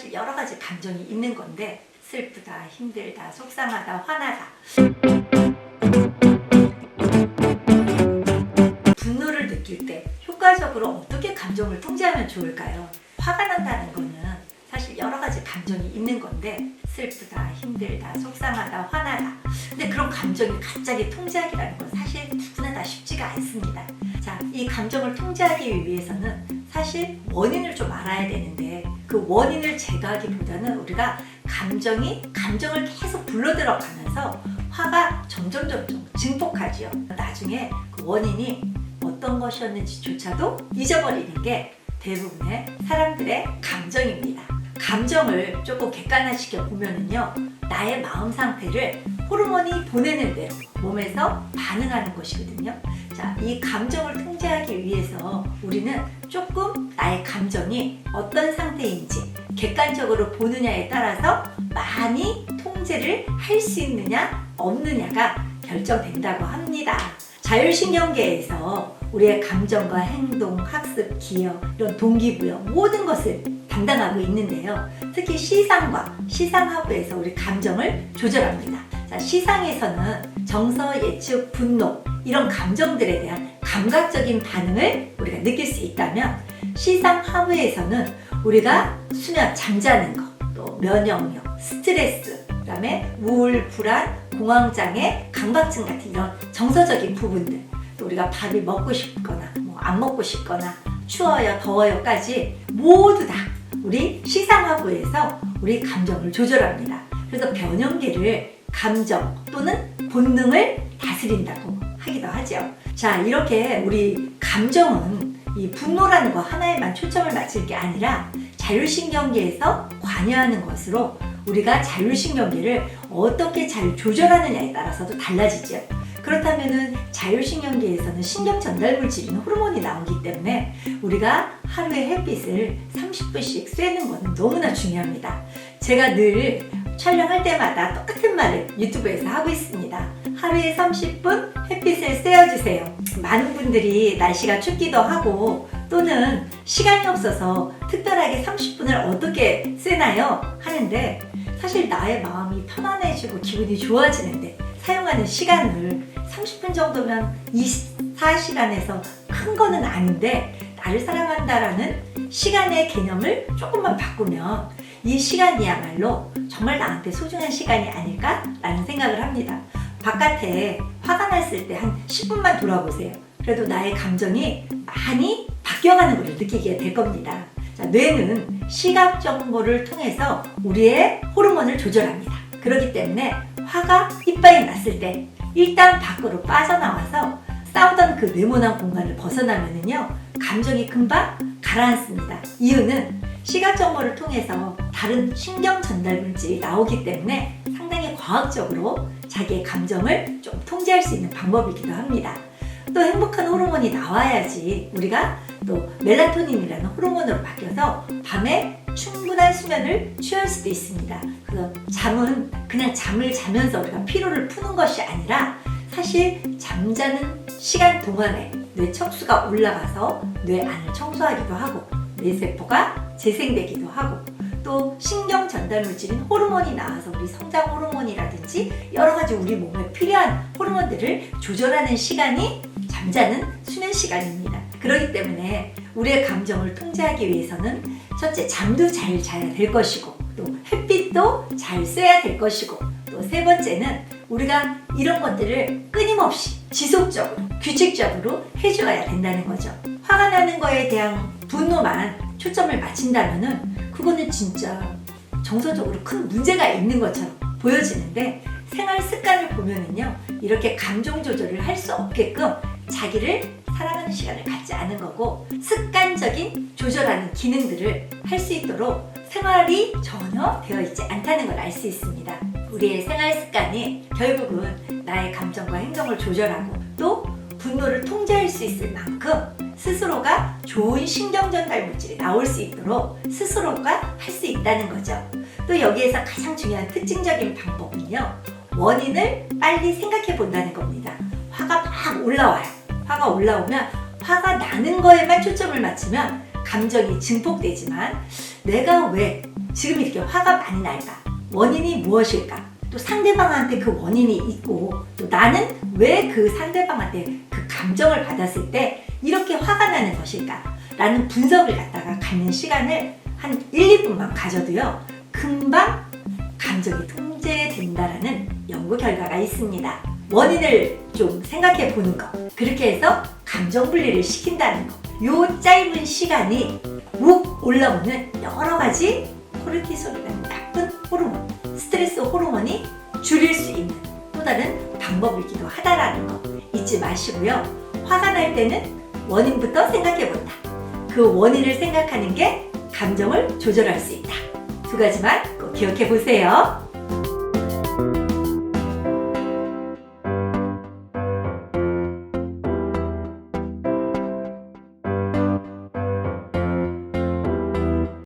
사실 여러 가지 감정이 있는 건데 슬프다, 힘들다, 속상하다, 화나다. 분노를 느낄 때 효과적으로 어떻게 감정을 통제하면 좋을까요? 화가 난다는 거는 사실 여러 가지 감정이 있는 건데 슬프다, 힘들다, 속상하다, 화나다. 근데 그런 감정이 갑자기 통제하기라는 건 사실 누구나 다 쉽지가 않습니다. 자, 이 감정을 통제하기 위해서는 사실 원인을 좀 알아야 되는데 그 원인을 제거하기보다는 우리가 감정을 계속 불러들어가면서 화가 점점 증폭하지요. 나중에 그 원인이 어떤 것이었는지조차도 잊어버리는 게 대부분의 사람들의 감정입니다. 감정을 조금 객관화시켜 보면은요, 나의 마음 상태를 호르몬이 보내는 대로 몸에서 반응하는 것이거든요. 자, 이 감정을 통제하기 위해서 우리는 조금 나의 감정이 어떤 상태인지 객관적으로 보느냐에 따라서 많이 통제를 할 수 있느냐 없느냐가 결정된다고 합니다. 자율신경계에서 우리의 감정과 행동, 학습, 기억, 이런 동기부여 모든 것을 담당하고 있는데요. 특히 시상과 시상하부에서 우리 감정을 조절합니다. 자, 시상에서는 정서, 예측, 분노 이런 감정들에 대한 감각적인 반응을 우리가 느낄 수 있다면 시상하부에서는 우리가 수면, 잠자는 것, 또 면역력, 스트레스, 그 다음에 우울, 불안, 공황장애, 강박증 같은 이런 정서적인 부분들, 또 우리가 밥이 먹고 싶거나 안 먹고 싶거나 추워요, 더워요까지 모두 다 우리 시상하부에서 우리 감정을 조절합니다. 그래서 변형계를 감정 또는 본능을 다스린다고 하기도 하죠. 자, 이렇게 우리 감정은 이 분노라는 거 하나에만 초점을 맞출 게 아니라 자율신경계에서 관여하는 것으로 우리가 자율신경계를 어떻게 잘 조절하느냐에 따라서도 달라지죠. 그렇다면은 자율신경계에서는 신경 전달 물질인 호르몬이 나오기 때문에 우리가 하루에 햇빛을 30분씩 쐬는 것은 너무나 중요합니다. 제가 늘 촬영할 때마다 똑같은 말을 유튜브에서 하고 있습니다. 하루에 30분 햇빛을 쐬어주세요. 많은 분들이 날씨가 춥기도 하고 또는 시간이 없어서 특별하게 30분을 어떻게 쐬나요? 하는데 사실 나의 마음이 편안해지고 기분이 좋아지는데 사용하는 시간을 30분 정도면 24시간에서 큰 거는 아닌데 나를 사랑한다라는 시간의 개념을 조금만 바꾸면 이 시간이야말로 정말 나한테 소중한 시간이 아닐까라는 생각을 합니다. 바깥에 화가 났을 때 한 10분만 돌아보세요. 그래도 나의 감정이 많이 바뀌어가는 걸 느끼게 될 겁니다. 자, 뇌는 시각 정보를 통해서 우리의 호르몬을 조절합니다. 그렇기 때문에 화가 이빨이 났을 때 일단 밖으로 빠져나와서 싸우던 그 네모난 공간을 벗어나면은요, 감정이 금방 가라앉습니다. 이유는 시각 정보를 통해서 다른 신경 전달 물질이 나오기 때문에 상당히 과학적으로 자기의 감정을 좀 통제할 수 있는 방법이기도 합니다. 또 행복한 호르몬이 나와야지 우리가 또 멜라토닌이라는 호르몬으로 바뀌어서 밤에 충분한 수면을 취할 수도 있습니다. 그래서 잠은 그냥 잠을 자면서 우리가 피로를 푸는 것이 아니라 사실 잠자는 시간 동안에 뇌 척수가 올라가서 뇌 안을 청소하기도 하고 뇌세포가 재생되기도 하고 또 신경 전달 물질인 호르몬이 나와서 우리 성장 호르몬이라든지 여러 가지 우리 몸에 필요한 호르몬들을 조절하는 시간이 잠자는 수면 시간입니다. 그렇기 때문에 우리의 감정을 통제하기 위해서는 첫째, 잠도 잘 자야 될 것이고 또 햇빛도 잘 쐬야 될 것이고 또 세 번째는 우리가 이런 것들을 끊임없이 지속적으로 규칙적으로 해줘야 된다는 거죠. 화가 나는 거에 대한 분노만 초점을 맞춘다면은 그거는 진짜 정서적으로 큰 문제가 있는 것처럼 보여지는데 생활 습관을 보면은요, 이렇게 감정 조절을 할 수 없게끔 자기를 사랑하는 시간을 갖지 않은 거고 습관적인 조절하는 기능들을 할 수 있도록 생활이 전혀 되어 있지 않다는 걸 알 수 있습니다. 우리의 생활 습관이 결국은 나의 감정과 행동을 조절하고 또 분노를 통제할 수 있을 만큼 스스로가 좋은 신경 전달 물질이 나올 수 있도록 스스로가 할 수 있다는 거죠. 또 여기에서 가장 중요한 특징적인 방법은요, 원인을 빨리 생각해 본다는 겁니다. 화가 막 올라와요. 화가 올라오면 화가 나는 거에만 초점을 맞추면 감정이 증폭되지만 내가 왜 지금 이렇게 화가 많이 날까? 원인이 무엇일까? 또 상대방한테 그 원인이 있고 또 나는 왜 그 상대방한테 그 감정을 받았을 때 이렇게 화가 나는 것일까? 라는 분석을 갖다가 갖는 시간을 한 1, 2분만 가져도요. 금방 감정이 통제된다라는 연구 결과가 있습니다. 원인을 좀 생각해 보는 것. 그렇게 해서 감정 분리를 시킨다는 것. 요 짧은 시간이 욱 올라오는 여러 가지 코르티솔이라는 나쁜 호르몬, 스트레스 호르몬이 줄일 수 있는 또 다른 방법이기도 하다라는 거 잊지 마시고요. 화가 날 때는 원인부터 생각해 본다. 그 원인을 생각하는 게 감정을 조절할 수 있다. 두 가지만 꼭 기억해 보세요.